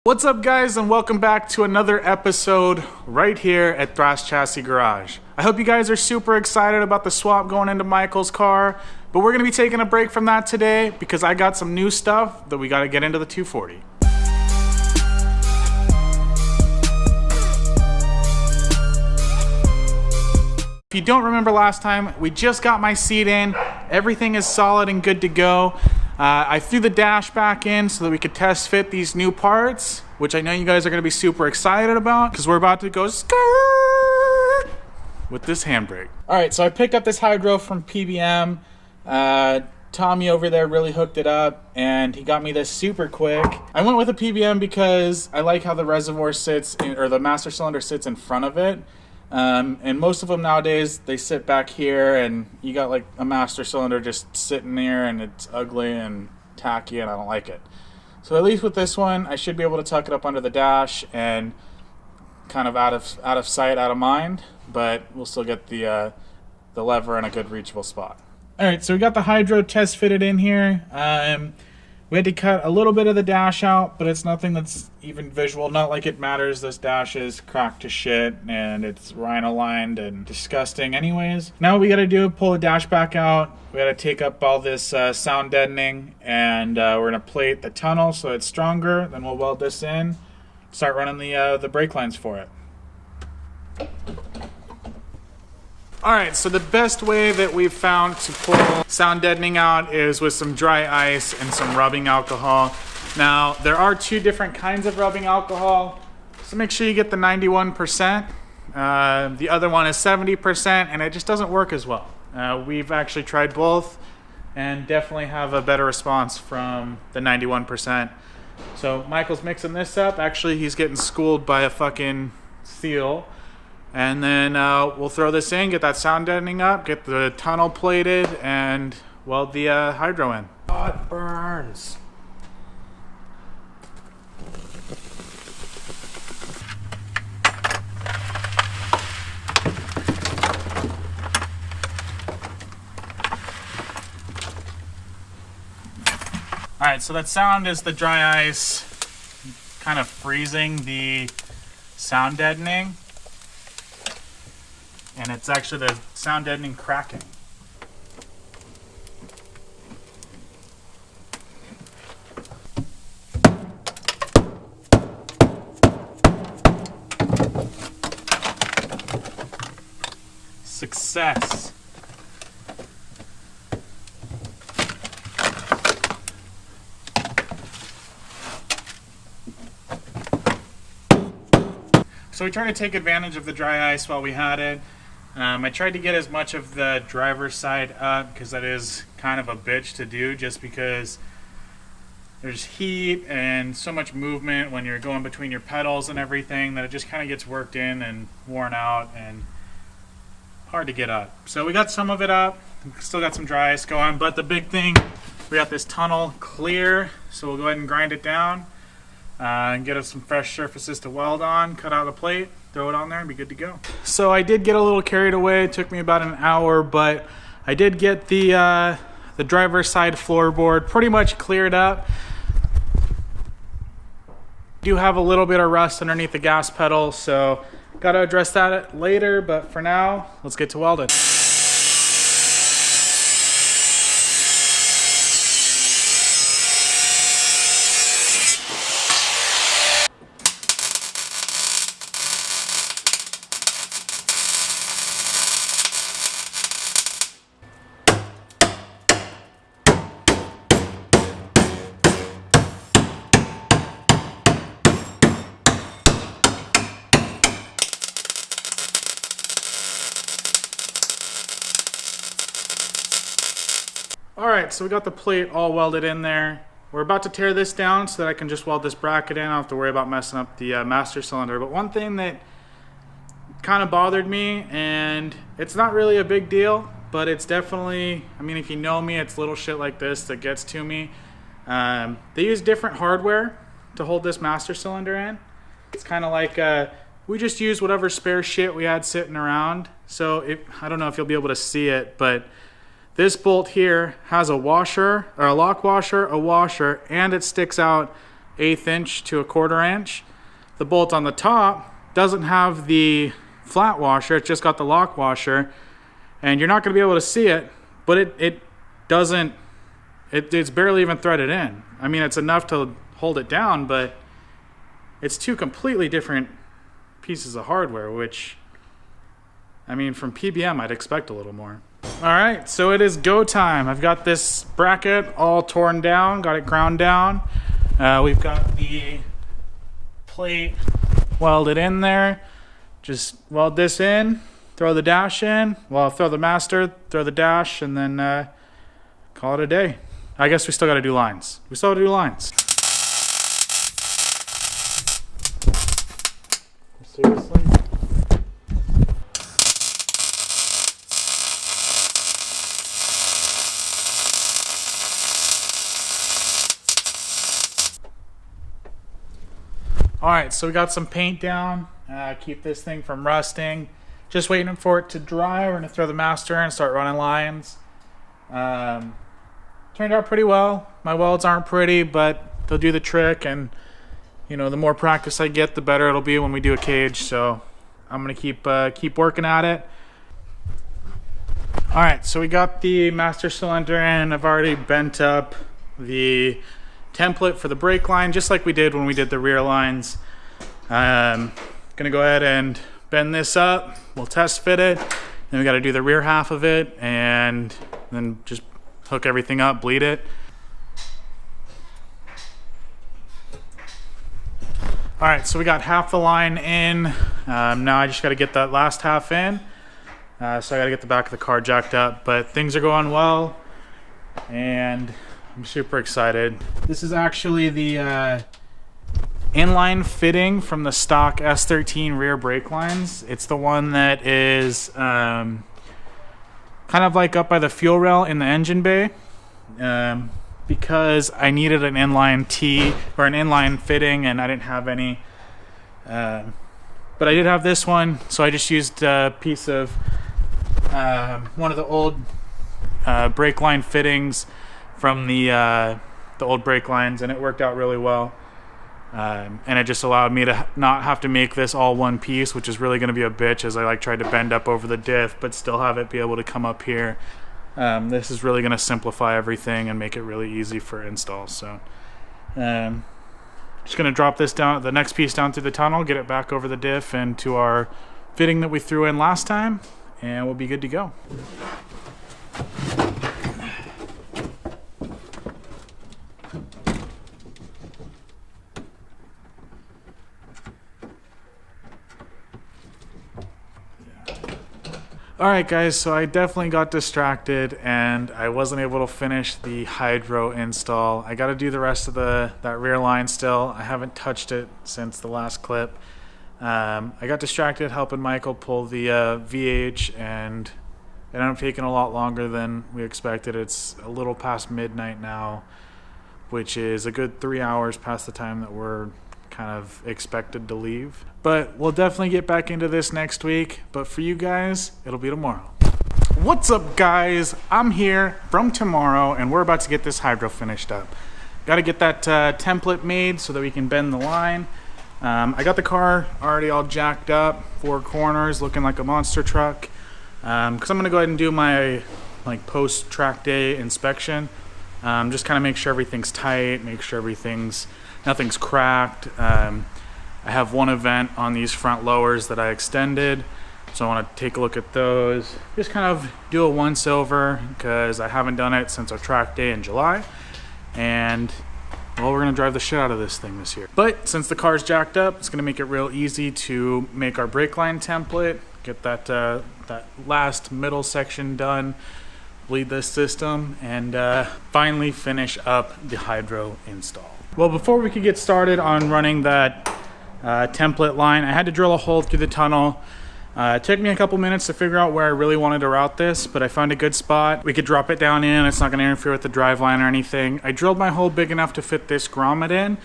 What's up, guys, and welcome back to another episode right here at Thrash Chassis Garage. I hope you guys are super excited about the swap going into Michael's car, but we're going to be taking a break from that today because I got some new stuff that we got to get into the 240. If you don't remember last time, we just got my seat in. Everything is solid and good to go. I threw the dash back in so that we could test fit these new parts, which I know you guys are going to be super excited about because we're about to go skirt with this handbrake. All right, so I picked up this hydro from PBM. Tommy over there really hooked it up, and he got me this super quick. I went with a PBM because I like how the reservoir sits, or the master cylinder sits in front of it. And most of them nowadays, they sit back here and you got like a master cylinder just sitting there and it's ugly and tacky and I don't like it. So at least with this one, I should be able to tuck it up under the dash and kind of out of sight, out of mind, but we'll still get the lever in a good reachable spot. All right, so we got the hydro test fitted in here. We had to cut a little bit of the dash out, but it's nothing that's even visual. Not like it matters. This dash is cracked to shit, and it's rhino-lined and disgusting anyways. Now what we gotta do, pull the dash back out. We gotta take up all this sound deadening, and we're gonna plate the tunnel so it's stronger. Then we'll weld this in, start running the brake lines for it. Alright, so the best way that we've found to pull sound deadening out is with some dry ice and some rubbing alcohol. Now, there are two different kinds of rubbing alcohol, so make sure you get the 91%. The other one is 70%, and it just doesn't work as well. We've actually tried both and definitely have a better response from the 91%. So Michael's mixing this up. Actually, he's getting schooled by a fucking seal. And then we'll throw this in, get that sound deadening up, get the tunnel plated, and weld the hydro in. Oh, it burns. Alright, so that sound is the dry ice kind of freezing the sound deadening. And it's actually the sound deadening cracking. Success. So we tried to take advantage of the dry ice while we had it. I tried to get as much of the driver's side up because that is kind of a bitch to do just because there's heat and so much movement when you're going between your pedals and everything that it just kind of gets worked in and worn out and hard to get up. So we got some of it up, still got some dry ice going, but the big thing, we got this tunnel clear, so we'll go ahead and grind it down and get us some fresh surfaces to weld on, cut out the plate, throw it on there and be good to go. So I did get a little carried away. It took me about an hour, but I did get the driver's side floorboard pretty much cleared up. Do have a little bit of rust underneath the gas pedal, so got to address that later, but for now, let's get to welding. Alright, so we got the plate all welded in there. We're about to tear this down so that I can just weld this bracket in. I don't have to worry about messing up the master cylinder. But one thing that kind of bothered me, and it's not really a big deal, but it's definitely, I mean, if you know me, it's little shit like this that gets to me. They use different hardware to hold this master cylinder in. It's kind of like we just used whatever spare shit we had sitting around. So I don't know if you'll be able to see it, but This bolt here has a washer, or a lock washer, a washer, and it sticks out 1/8 inch to 1/4 inch. The bolt on the top doesn't have the flat washer, it's just got the lock washer, and you're not going to be able to see it, but it's barely even threaded in. I mean, it's enough to hold it down, but it's two completely different pieces of hardware, which, I mean, from PBM, I'd expect a little more. All right, so it is go time. I've got this bracket all torn down, got it ground down. We've got the plate welded in there. Just weld this in, throw the dash in. Well, throw the master, throw the dash, and then call it a day. I guess we still got to do lines. Seriously? All right, so we got some paint down. Keep this thing from rusting. Just waiting for it to dry. We're gonna throw the master in and start running lines. Turned out pretty well. My welds aren't pretty, but they'll do the trick, and you know, the more practice I get, the better it'll be when we do a cage. So I'm gonna keep working at it. All right, so we got the master cylinder in. I've already bent up the template for the brake line, just like we did when we did the rear lines. Gonna go ahead and bend this up. We'll test fit it. Then we got to do the rear half of it, and then just hook everything up, bleed it. All right, so we got half the line in. Now I just got to get that last half in. So I got to get the back of the car jacked up, but things are going well, and I'm super excited. This is actually the inline fitting from the stock S13 rear brake lines. It's the one that is kind of like up by the fuel rail in the engine bay, because I needed an inline T or an inline fitting, and I didn't have any, but I did have this one, so I just used a piece of one of the old brake line fittings from the old brake lines, and it worked out really well. And it just allowed me to not have to make this all one piece, which is really going to be a bitch, as I tried to bend up over the diff but still have it be able to come up here. This is really going to simplify everything and make it really easy for install. So just going to drop this down, the next piece down through the tunnel, get it back over the diff and to our fitting that we threw in last time, and we'll be good to go. Alright guys, so I definitely got distracted and I wasn't able to finish the hydro install. I got to do the rest of that rear line still. I haven't touched it since the last clip. I got distracted helping Michael pull the VH, and it ended up taking a lot longer than we expected. It's a little past midnight now, which is a good 3 hours past the time that we're kind of expected to leave. But we'll definitely get back into this next week, but for you guys, it'll be tomorrow. What's up guys? I'm here from tomorrow and we're about to get this hydro finished up. Got to get that template made so that we can bend the line. I got the car already all jacked up, 4 corners, looking like a monster truck, because I'm gonna go ahead and do my post track day inspection. Just kind of make sure everything's tight, make sure nothing's cracked. I have one event on these front lowers that I extended, so I want to take a look at those. Just kind of do a once over because I haven't done it since our track day in July, and well, we're gonna drive the shit out of this thing this year. But since the car's jacked up, it's gonna make it real easy to make our brake line template, get that last middle section done, bleed this system, and finally finish up the hydro install. Well, before we could get started on running that template line, I had to drill a hole through the tunnel. It took me a couple minutes to figure out where I really wanted to route this, but I found a good spot. We could drop it down in, it's not going to interfere with the drive line or anything. I drilled my hole big enough to fit this grommet in,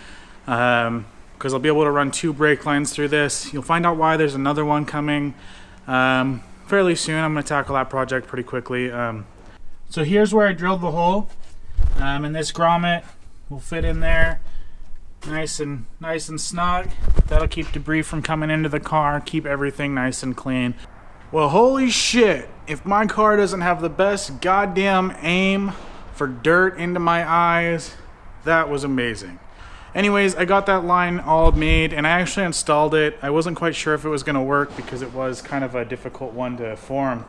because I'll be able to run 2 brake lines through this. You'll find out why there's another one coming fairly soon. I'm going to tackle that project pretty quickly. So here's where I drilled the hole, and this grommet will fit in there. Nice and snug. That'll keep debris from coming into the car, keep everything nice and clean. Well, holy shit, if my car doesn't have the best goddamn aim for dirt into my eyes, that was amazing. Anyways, I got that line all made and I actually installed it. I wasn't quite sure if it was going to work because it was kind of a difficult one to form.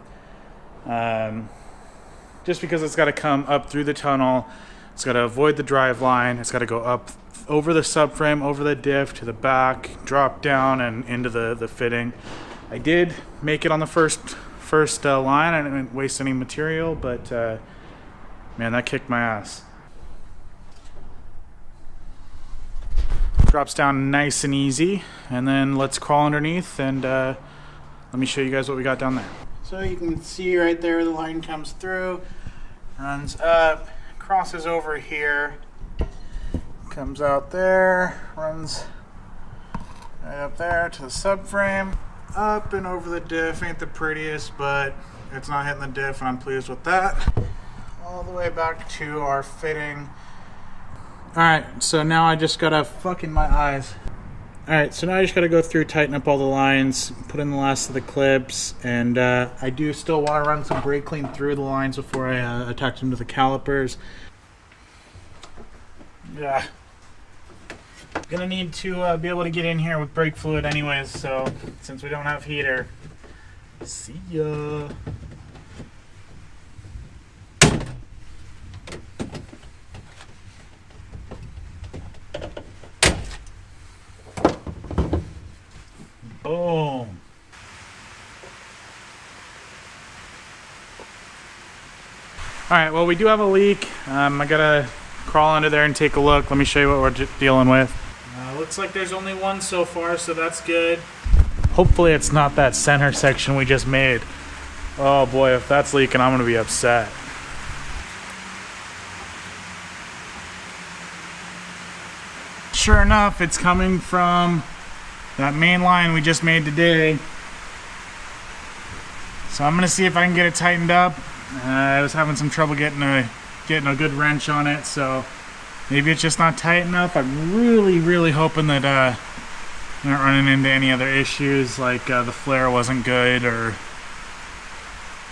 Just because it's got to come up through the tunnel, it's got to avoid the drive line, it's got to go up over the subframe, over the diff to the back, drop down and into the fitting. I did make it on the first line. I didn't waste any material, but man, that kicked my ass. Drops down nice and easy, and then let's crawl underneath and let me show you guys what we got down there. So you can see right there the line comes through, runs up, crosses over here, comes out there, runs right up there to the subframe, up and over the diff. Ain't the prettiest, but it's not hitting the diff and I'm pleased with that. All the way back to our fitting. Alright, so now I just gotta fucking my eyes. Alright, so now I just gotta go through, tighten up all the lines, put in the last of the clips, and I do still want to run some brake clean through the lines before I attach them to the calipers. Yeah. Gonna need to be able to get in here with brake fluid anyways, so since we don't have heater. See ya. Boom. Alright, well, we do have a leak. I gotta crawl under there and take a look. Let me show you what we're dealing with. Looks like there's only one so far, so that's good. Hopefully it's not that center section we just made. Oh boy, if that's leaking, I'm gonna be upset. Sure enough, it's coming from that main line we just made today. So I'm gonna see if I can get it tightened up. I was having some trouble getting a good wrench on it, so maybe it's just not tight enough. I'm really hoping that I'm not running into any other issues, like the flare wasn't good, or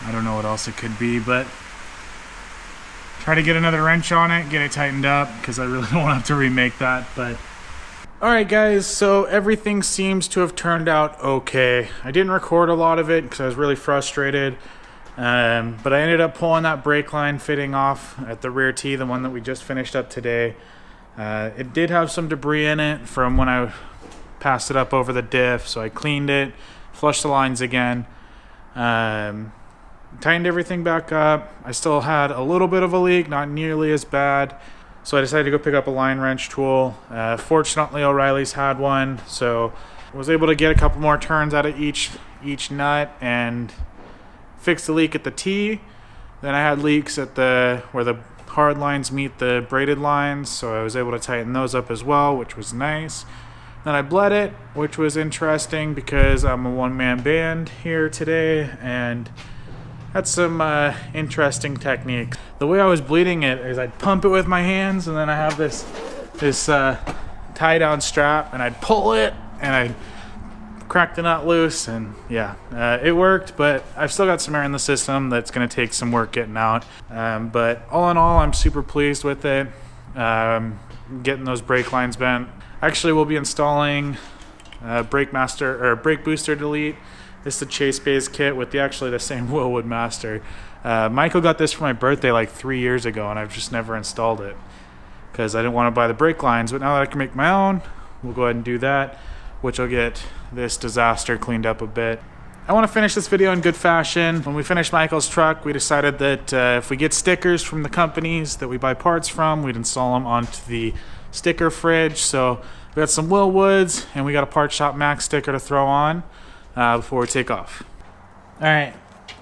I don't know what else it could be, but try to get another wrench on it, get it tightened up, because I really don't want to have to remake that. But alright guys, so everything seems to have turned out okay. I didn't record a lot of it because I was really frustrated. But I ended up pulling that brake line fitting off at the rear T, the one that we just finished up today. It did have some debris in it from when I passed it up over the diff, so I cleaned it, flushed the lines again, tightened everything back up. I still had a little bit of a leak, not nearly as bad, so I decided to go pick up a line wrench tool. Fortunately, O'Reilly's had one, so I was able to get a couple more turns out of each nut and fixed the leak at the T. Then I had leaks at where the hard lines meet the braided lines, so I was able to tighten those up as well, which was nice. Then I bled it, which was interesting because I'm a one-man band here today, and that's some interesting technique. The way I was bleeding it is I'd pump it with my hands, and then I have this tie-down strap, and I'd pull it, and I'd crack the nut loose, and yeah, it worked, but I've still got some air in the system that's going to take some work getting out. But all in all, I'm super pleased with it. Getting those brake lines bent. Actually, we'll be installing Brake Booster Delete. This is the Chase Bays kit with the same Wilwood Master. Michael got this for my birthday like 3 years ago, and I've just never installed it because I didn't want to buy the brake lines. But now that I can make my own, we'll go ahead and do that, which will get this disaster cleaned up a bit. I want to finish this video in good fashion. When we finished Michael's truck, we decided that if we get stickers from the companies that we buy parts from, we'd install them onto the sticker fridge. So we got some Wilwoods, and we got a Part Shop Max sticker to throw on before we take off. Alright,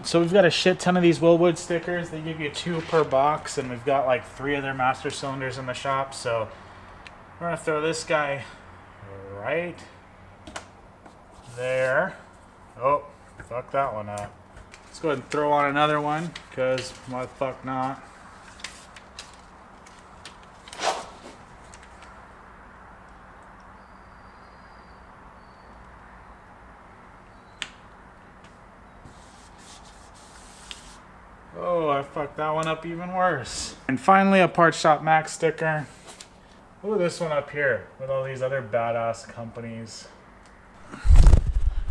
so we've got a shit ton of these Wilwood stickers. They give you 2 per box, and we've got like 3 of their master cylinders in the shop. So we're going to throw this guy right there. Oh, fuck that one up. Let's go ahead and throw on another one, because why the fuck not? fuck that one up even worse. And finally, a Parts Shop Max sticker. Ooh, this one up here with all these other badass companies.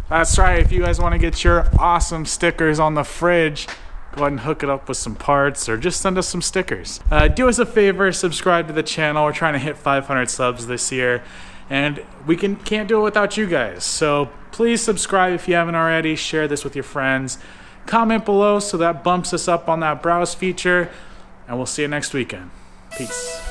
That's right, if you guys want to get your awesome stickers on the fridge, go ahead and hook it up with some parts or just send us some stickers. Do us a favor, subscribe to the channel. We're trying to hit 500 subs this year, and we can't do it without you guys. So please subscribe if you haven't already. Share this with your friends. Comment below so that bumps us up on that browse feature, and we'll see you next weekend. Peace.